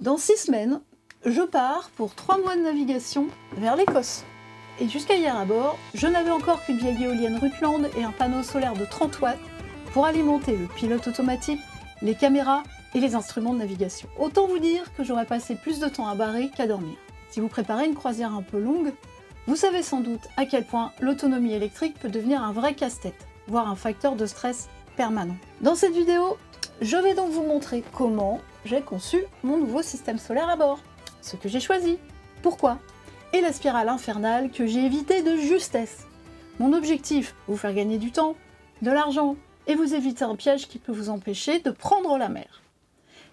Dans 6 semaines, je pars pour 3 mois de navigation vers l'Écosse. Et jusqu'à hier à bord, je n'avais encore qu'une vieille éolienne Rutland et un panneau solaire de 30 watts pour alimenter le pilote automatique, les caméras et les instruments de navigation. Autant vous dire que j'aurais passé plus de temps à barrer qu'à dormir. Si vous préparez une croisière un peu longue, vous savez sans doute à quel point l'autonomie électrique peut devenir un vrai casse-tête, voire un facteur de stress permanent. Dans cette vidéo, je vais donc vous montrer comment j'ai conçu mon nouveau système solaire à bord, ce que j'ai choisi, pourquoi, et la spirale infernale que j'ai évitée de justesse. Mon objectif, vous faire gagner du temps, de l'argent, et vous éviter un piège qui peut vous empêcher de prendre la mer.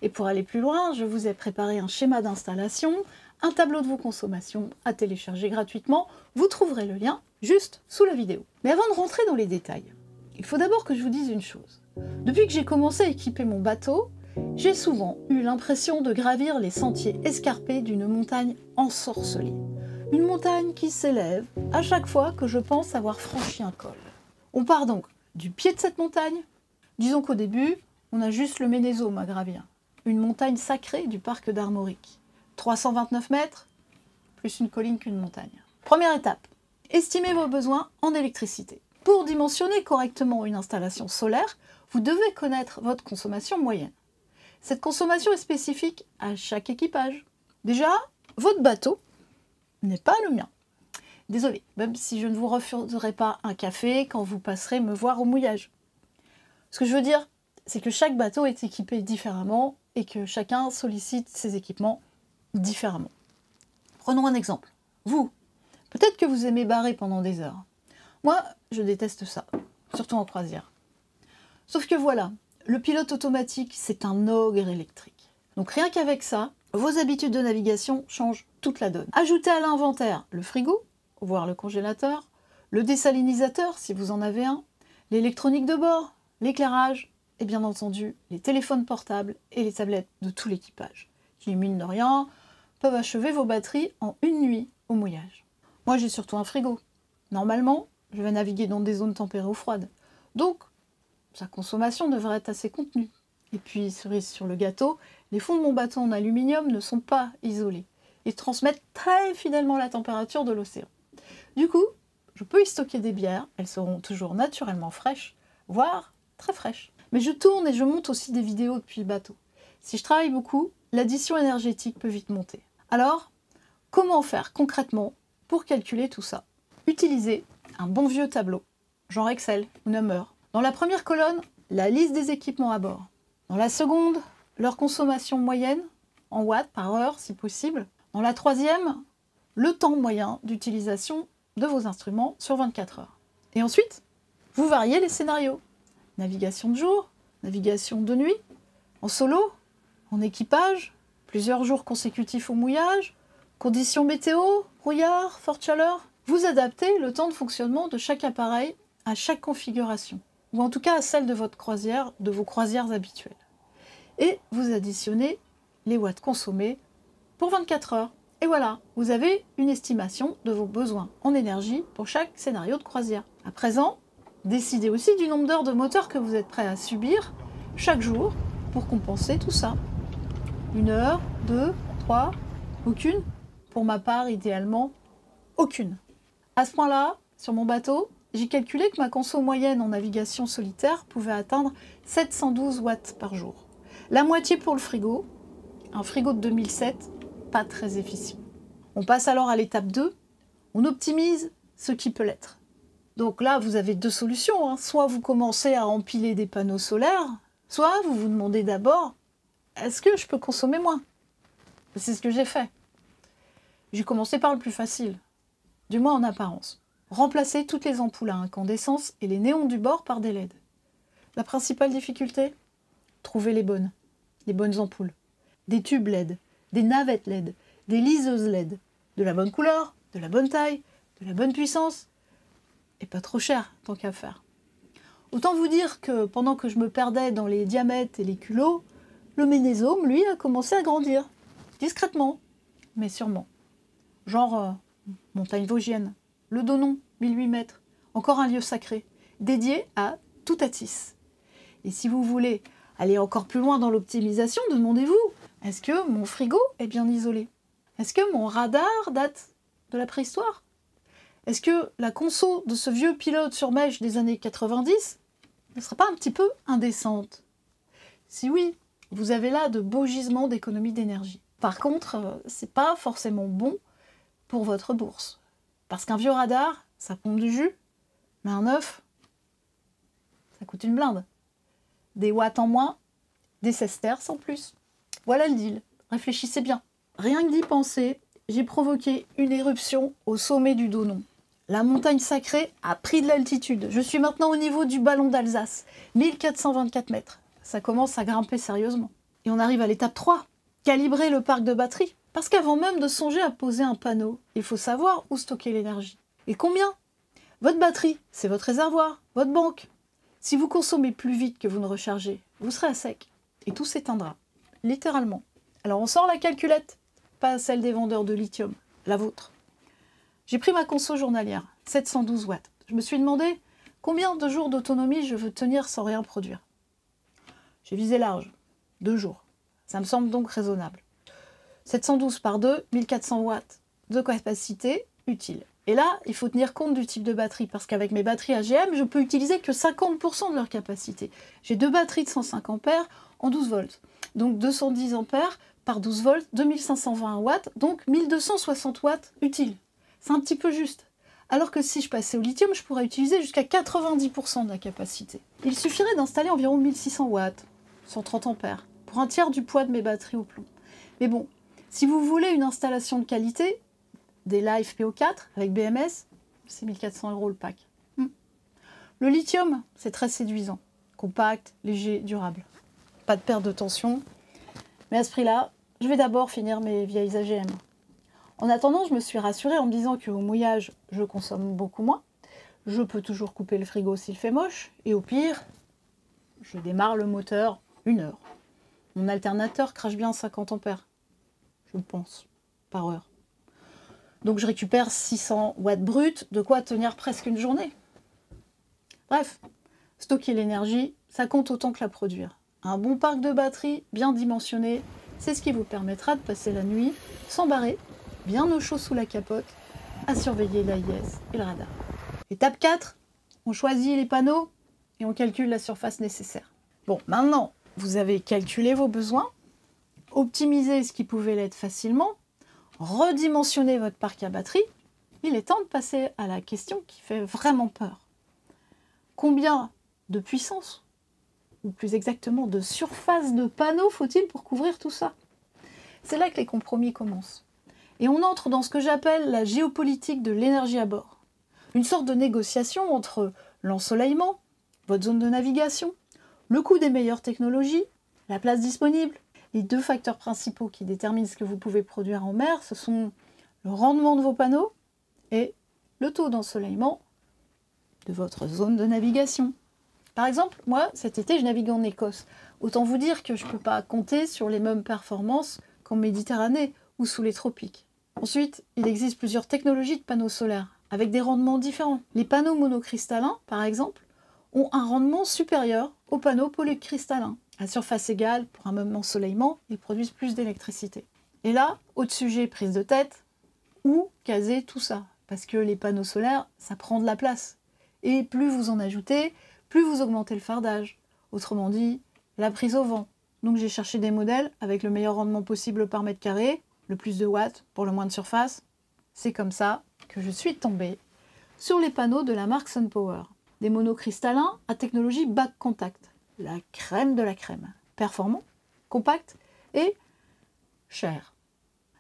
Et pour aller plus loin, je vous ai préparé un schéma d'installation, un tableau de vos consommations à télécharger gratuitement, vous trouverez le lien juste sous la vidéo. Mais avant de rentrer dans les détails, il faut d'abord que je vous dise une chose. Depuis que j'ai commencé à équiper mon bateau, j'ai souvent eu l'impression de gravir les sentiers escarpés d'une montagne ensorcelée. Une montagne qui s'élève à chaque fois que je pense avoir franchi un col. On part donc du pied de cette montagne. Disons qu'au début, on a juste le Ménésome à gravir, une montagne sacrée du parc d'Armorique. 329 mètres, plus une colline qu'une montagne. Première étape, estimez vos besoins en électricité. Pour dimensionner correctement une installation solaire, vous devez connaître votre consommation moyenne. Cette consommation est spécifique à chaque équipage. Déjà, votre bateau n'est pas le mien. Désolé, même si je ne vous refuserai pas un café quand vous passerez me voir au mouillage. Ce que je veux dire, c'est que chaque bateau est équipé différemment et que chacun sollicite ses équipements différemment. Prenons un exemple. Vous, peut-être que vous aimez barrer pendant des heures. Moi, je déteste ça, surtout en croisière. Sauf que voilà, le pilote automatique, c'est un ogre électrique. Donc rien qu'avec ça, vos habitudes de navigation changent toute la donne. Ajoutez à l'inventaire le frigo, voire le congélateur, le désalinisateur si vous en avez un, l'électronique de bord, l'éclairage, et bien entendu les téléphones portables et les tablettes de tout l'équipage, qui, mine de rien, peuvent achever vos batteries en une nuit au mouillage. Moi, j'ai surtout un frigo. Normalement, je vais naviguer dans des zones tempérées ou froides. Donc, sa consommation devrait être assez contenue. Et puis, cerise sur le gâteau, les fonds de mon bateau en aluminium ne sont pas isolés. Ils transmettent très fidèlement la température de l'océan. Du coup, je peux y stocker des bières, elles seront toujours naturellement fraîches, voire très fraîches. Mais je tourne et je monte aussi des vidéos depuis le bateau. Si je travaille beaucoup, l'addition énergétique peut vite monter. Alors, comment faire concrètement pour calculer tout ça? Utilisez un bon vieux tableau, genre Excel ou Number. Dans la première colonne, la liste des équipements à bord. Dans la seconde, leur consommation moyenne, en watts par heure si possible. Dans la troisième, le temps moyen d'utilisation de vos instruments sur 24 heures. Et ensuite, vous variez les scénarios. Navigation de jour, navigation de nuit, en solo, en équipage, plusieurs jours consécutifs au mouillage, conditions météo, brouillard, forte chaleur. Vous adaptez le temps de fonctionnement de chaque appareil à chaque configuration, ou en tout cas à celle de votre croisière, de vos croisières habituelles. Et vous additionnez les watts consommés pour 24 heures. Et voilà, vous avez une estimation de vos besoins en énergie pour chaque scénario de croisière. À présent, décidez aussi du nombre d'heures de moteur que vous êtes prêt à subir chaque jour pour compenser tout ça. 1 heure, 2, 3, aucune. Pour ma part, idéalement, aucune. À ce point-là, sur mon bateau, j'ai calculé que ma conso moyenne en navigation solitaire pouvait atteindre 712 watts par jour. La moitié pour le frigo, un frigo de 2007, pas très efficient. On passe alors à l'étape 2, on optimise ce qui peut l'être. Donc là, vous avez deux solutions, hein. Soit vous commencez à empiler des panneaux solaires, soit vous vous demandez d'abord, est-ce que je peux consommer moins? C'est ce que j'ai fait. J'ai commencé par le plus facile, du moins en apparence. Remplacer toutes les ampoules à incandescence et les néons du bord par des LED. La principale difficulté? Trouver les bonnes ampoules. Des tubes LED, des navettes LED, des liseuses LED, de la bonne couleur, de la bonne taille, de la bonne puissance, et pas trop cher, tant qu'à faire. Autant vous dire que pendant que je me perdais dans les diamètres et les culots, le Ménésome, lui, a commencé à grandir. Discrètement, mais sûrement. Genre montagne vosgienne, le Donon, 1008 mètres, encore un lieu sacré, dédié à Toutatis. Et si vous voulez aller encore plus loin dans l'optimisation, demandez-vous, Est-ce que mon frigo est bien isolé? Est-ce que mon radar date de la préhistoire? Est-ce que la conso de ce vieux pilote sur mèche des années 90 ne serait pas un petit peu indécente? Si oui, vous avez là de beaux gisements d'économie d'énergie. Par contre, c'est pas forcément bon pour votre bourse. Parce qu'un vieux radar, ça pompe du jus, mais un neuf, ça coûte une blinde. Des watts en moins, des sesterces en plus. Voilà le deal. Réfléchissez bien. Rien que d'y penser, j'ai provoqué une éruption au sommet du Donon. La montagne sacrée a pris de l'altitude. Je suis maintenant au niveau du ballon d'Alsace, 1424 mètres. Ça commence à grimper sérieusement. Et on arrive à l'étape 3, calibrer le parc de batterie. Parce qu'avant même de songer à poser un panneau, il faut savoir où stocker l'énergie. Et combien? Votre batterie, c'est votre réservoir, votre banque. Si vous consommez plus vite que vous ne rechargez, vous serez à sec. Et tout s'éteindra. Littéralement. Alors on sort la calculette, pas celle des vendeurs de lithium, la vôtre. J'ai pris ma conso journalière, 712 watts. Je me suis demandé combien de jours d'autonomie je veux tenir sans rien produire. J'ai visé large, 2 jours. Ça me semble donc raisonnable. 712 par 2, 1400 watts de capacité utile. Et là, il faut tenir compte du type de batterie, parce qu'avec mes batteries AGM, je peux utiliser que 50% de leur capacité. J'ai 2 batteries de 105 ampères en 12 volts. Donc 210 ampères par 12 volts, 2520 watts, donc 1260 watts utiles. C'est un petit peu juste. Alors que si je passais au lithium, je pourrais utiliser jusqu'à 90% de la capacité. Il suffirait d'installer environ 1600 watts, 130 ampères, pour un tiers du poids de mes batteries au plomb. Mais bon, si vous voulez une installation de qualité, des Life PO4 avec BMS, c'est 1400 € le pack. Le lithium, c'est très séduisant. Compact, léger, durable. Pas de perte de tension. Mais à ce prix-là, je vais d'abord finir mes vieilles AGM. En attendant, je me suis rassurée en me disant qu'au mouillage, je consomme beaucoup moins. Je peux toujours couper le frigo s'il fait moche. Et au pire, je démarre le moteur 1 heure. Mon alternateur crache bien 50 ampères. Je pense, par heure. Donc je récupère 600 watts bruts, de quoi tenir presque une journée. Bref, stocker l'énergie, ça compte autant que la produire. Un bon parc de batteries bien dimensionné, c'est ce qui vous permettra de passer la nuit sans barrer, bien au chaud sous la capote, à surveiller l'AIS et le radar. Étape 4, on choisit les panneaux et on calcule la surface nécessaire. Bon, maintenant, vous avez calculé vos besoins, optimisé ce qui pouvait l'être facilement, redimensionner votre parc à batterie, il est temps de passer à la question qui fait vraiment peur. Combien de puissance, ou plus exactement de surface de panneaux faut-il pour couvrir tout ça? C'est là que les compromis commencent. Et on entre dans ce que j'appelle la géopolitique de l'énergie à bord. Une sorte de négociation entre l'ensoleillement, votre zone de navigation, le coût des meilleures technologies, la place disponible. Les 2 facteurs principaux qui déterminent ce que vous pouvez produire en mer, ce sont le rendement de vos panneaux et le taux d'ensoleillement de votre zone de navigation. Par exemple, moi, cet été, je navigue en Écosse. Autant vous dire que je ne peux pas compter sur les mêmes performances qu'en Méditerranée ou sous les tropiques. Ensuite, il existe plusieurs technologies de panneaux solaires, avec des rendements différents. Les panneaux monocristallins, par exemple, ont un rendement supérieur aux panneaux polycristallins. À surface égale, pour un même ensoleillement, ils produisent plus d'électricité. Et là, autre sujet, prise de tête, où caser tout ça? Parce que les panneaux solaires, ça prend de la place. Et plus vous en ajoutez, plus vous augmentez le fardage. Autrement dit, la prise au vent. Donc j'ai cherché des modèles avec le meilleur rendement possible par mètre carré, le plus de watts pour le moins de surface. C'est comme ça que je suis tombée sur les panneaux de la marque SunPower. Des monocristallins à technologie back contact. La crème de la crème. Performant, compact et cher.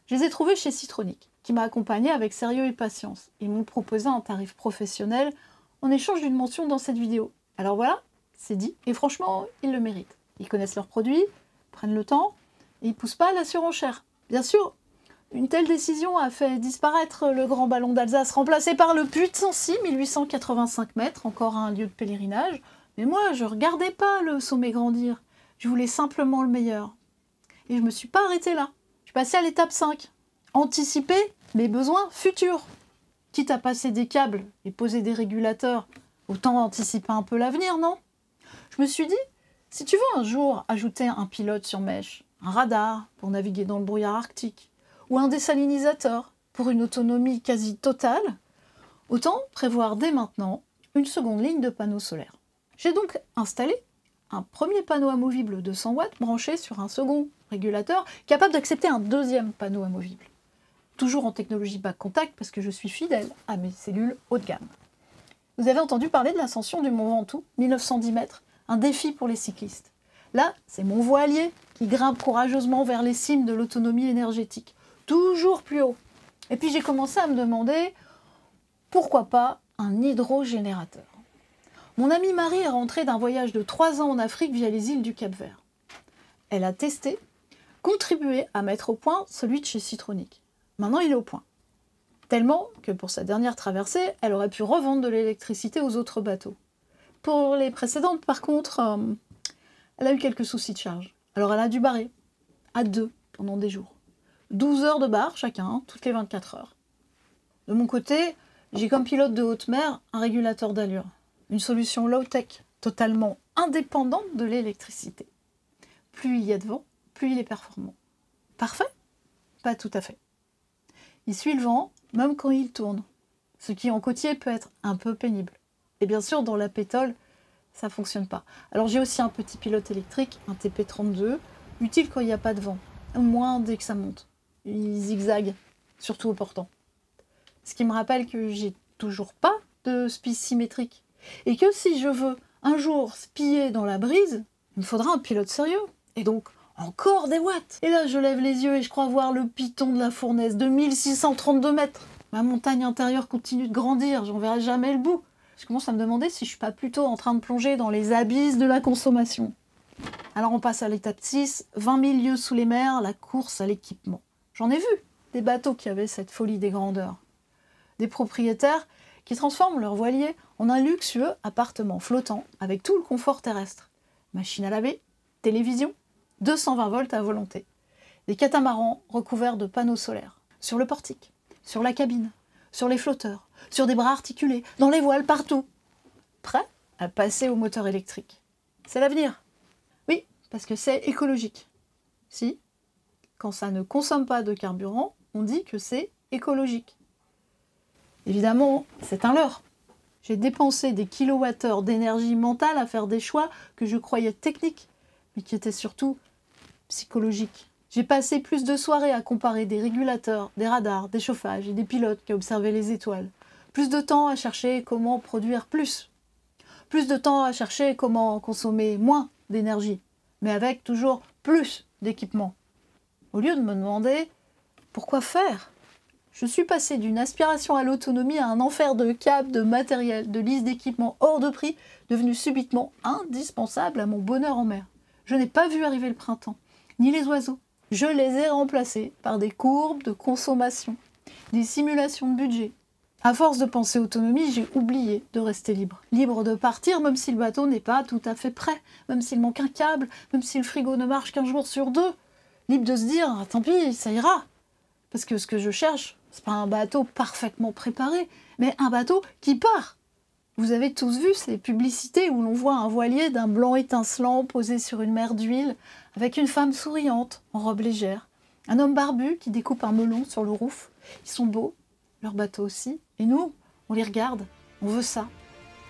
Je les ai trouvés chez Citronic, qui m'a accompagné avec sérieux et patience. Ils m'ont proposé un tarif professionnel en échange d'une mention dans cette vidéo. Alors voilà, c'est dit. Et franchement, ils le méritent. Ils connaissent leurs produits, prennent le temps, et ils ne poussent pas à la surenchère. Bien sûr, une telle décision a fait disparaître le grand ballon d'Alsace, remplacé par le Puy de Sancy, 1885 mètres, encore un lieu de pèlerinage. Mais moi, je ne regardais pas le sommet grandir. Je voulais simplement le meilleur. Et je ne me suis pas arrêtée là. Je suis passée à l'étape 5. Anticiper les besoins futurs. Quitte à passer des câbles et poser des régulateurs, autant anticiper un peu l'avenir, non? Je me suis dit, si tu veux un jour ajouter un pilote sur mèche, un radar pour naviguer dans le brouillard arctique, ou un désalinisateur pour une autonomie quasi totale, autant prévoir dès maintenant une seconde ligne de panneaux solaires. J'ai donc installé un premier panneau amovible de 100 watts branché sur un second régulateur capable d'accepter un deuxième panneau amovible. Toujours en technologie back contact parce que je suis fidèle à mes cellules haut de gamme. Vous avez entendu parler de l'ascension du Mont Ventoux, 1910 mètres, un défi pour les cyclistes. Là, c'est mon voilier qui grimpe courageusement vers les cimes de l'autonomie énergétique, toujours plus haut. Et puis j'ai commencé à me demander, pourquoi pas un hydrogénérateur? Mon amie Marie est rentrée d'un voyage de 3 ans en Afrique via les îles du Cap-Vert. Elle a testé, contribué à mettre au point celui de chez Citronic. Maintenant, il est au point. Tellement que pour sa dernière traversée, elle aurait pu revendre de l'électricité aux autres bateaux. Pour les précédentes, par contre, elle a eu quelques soucis de charge. Alors elle a dû barrer, à 2 pendant des jours. 12 heures de bar chacun, toutes les 24 heures. De mon côté, j'ai comme pilote de haute mer un régulateur d'allure. Une solution low-tech, totalement indépendante de l'électricité. Plus il y a de vent, plus il est performant. Parfait? Pas tout à fait. Il suit le vent, même quand il tourne, ce qui en côtier peut être un peu pénible. Et bien sûr, dans la pétole, ça ne fonctionne pas. Alors j'ai aussi un petit pilote électrique, un TP32, utile quand il n'y a pas de vent, au moins dès que ça monte. Il zigzague, surtout au portant. Ce qui me rappelle que j'ai toujours pas de spi symétrique. Et que si je veux un jour spier dans la brise, il me faudra un pilote sérieux. Et donc, encore des watts. Et là, je lève les yeux et je crois voir le piton de la fournaise de 1632 mètres. Ma montagne intérieure continue de grandir, j'en verrai jamais le bout. Je commence à me demander si je suis pas plutôt en train de plonger dans les abysses de la consommation. Alors on passe à l'étape 6, 20 000 lieues sous les mers, la course à l'équipement. J'en ai vu des bateaux qui avaient cette folie des grandeurs. Des propriétaires qui transforment leur voilier en un luxueux appartement flottant avec tout le confort terrestre. Machine à laver, télévision, 220 volts à volonté. Des catamarans recouverts de panneaux solaires. Sur le portique, sur la cabine, sur les flotteurs, sur des bras articulés, dans les voiles, partout. Prêts à passer au moteur électrique. C'est l'avenir. Oui, parce que c'est écologique. Si, quand ça ne consomme pas de carburant, on dit que c'est écologique. Évidemment, c'est un leurre. J'ai dépensé des kilowattheures d'énergie mentale à faire des choix que je croyais techniques, mais qui étaient surtout psychologiques. J'ai passé plus de soirées à comparer des régulateurs, des radars, des chauffages et des pilotes qu'à observer les étoiles. Plus de temps à chercher comment produire plus. Plus de temps à chercher comment consommer moins d'énergie, mais avec toujours plus d'équipement. Au lieu de me demander pourquoi faire, je suis passée d'une aspiration à l'autonomie à un enfer de câbles, de matériel, de listes d'équipements hors de prix, devenu subitement indispensable à mon bonheur en mer. Je n'ai pas vu arriver le printemps, ni les oiseaux. Je les ai remplacés par des courbes de consommation, des simulations de budget. À force de penser autonomie, j'ai oublié de rester libre. Libre de partir, même si le bateau n'est pas tout à fait prêt, même s'il manque un câble, même si le frigo ne marche qu'un jour sur 2. Libre de se dire, ah, tant pis, ça ira. Parce que ce que je cherche, c'est pas un bateau parfaitement préparé, mais un bateau qui part. Vous avez tous vu ces publicités où l'on voit un voilier d'un blanc étincelant posé sur une mer d'huile, avec une femme souriante, en robe légère, un homme barbu qui découpe un melon sur le roof. Ils sont beaux, leur bateau aussi, et nous, on les regarde, on veut ça.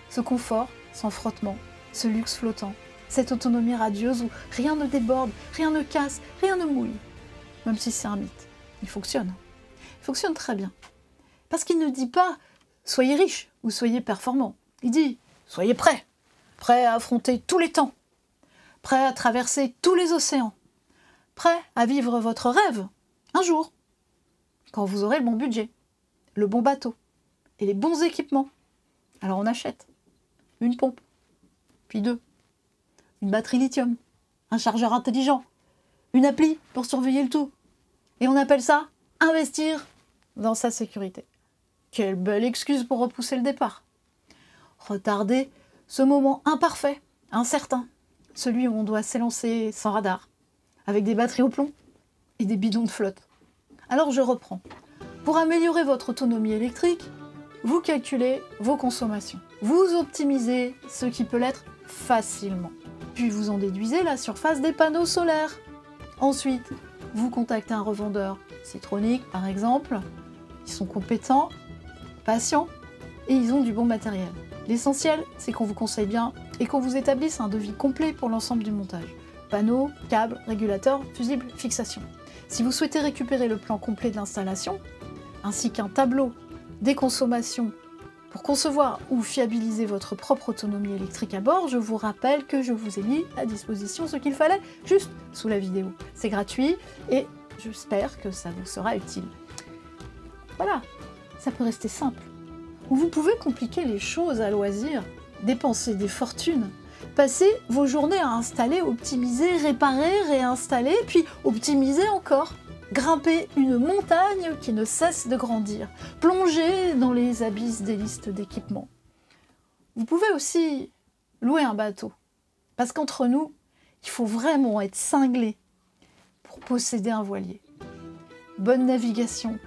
Ce confort, sans frottement, ce luxe flottant, cette autonomie radieuse où rien ne déborde, rien ne casse, rien ne mouille. Même si c'est un mythe, il fonctionne. Il fonctionne très bien. Parce qu'il ne dit pas « soyez riche » ou « soyez performant ». Il dit « soyez prêts ». Prêts à affronter tous les temps. Prêts à traverser tous les océans. Prêts à vivre votre rêve un jour. Quand vous aurez le bon budget, le bon bateau et les bons équipements. Alors on achète une pompe, puis 2, une batterie lithium, un chargeur intelligent, une appli pour surveiller le tout. Et on appelle ça investir dans sa sécurité. Quelle belle excuse pour repousser le départ. Retarder ce moment imparfait, incertain, celui où on doit s'élancer sans radar, avec des batteries au plomb et des bidons de flotte. Alors je reprends. Pour améliorer votre autonomie électrique, vous calculez vos consommations. Vous optimisez ce qui peut l'être facilement. Puis vous en déduisez la surface des panneaux solaires. Ensuite, vous contactez un revendeur Citronic, par exemple. Ils sont compétents, patients et ils ont du bon matériel. L'essentiel, c'est qu'on vous conseille bien et qu'on vous établisse un devis complet pour l'ensemble du montage. Panneaux, câbles, régulateurs, fusibles, fixations. Si vous souhaitez récupérer le plan complet de l'installation, ainsi qu'un tableau des consommations pour concevoir ou fiabiliser votre propre autonomie électrique à bord, je vous rappelle que je vous ai mis à disposition ce qu'il fallait juste sous la vidéo. C'est gratuit et j'espère que ça vous sera utile. Voilà, ça peut rester simple. Ou vous pouvez compliquer les choses à loisir, dépenser des fortunes, passer vos journées à installer, optimiser, réparer, réinstaller, puis optimiser encore. Grimper une montagne qui ne cesse de grandir, plonger dans les abysses des listes d'équipements. Vous pouvez aussi louer un bateau, parce qu'entre nous, il faut vraiment être cinglé pour posséder un voilier. Bonne navigation!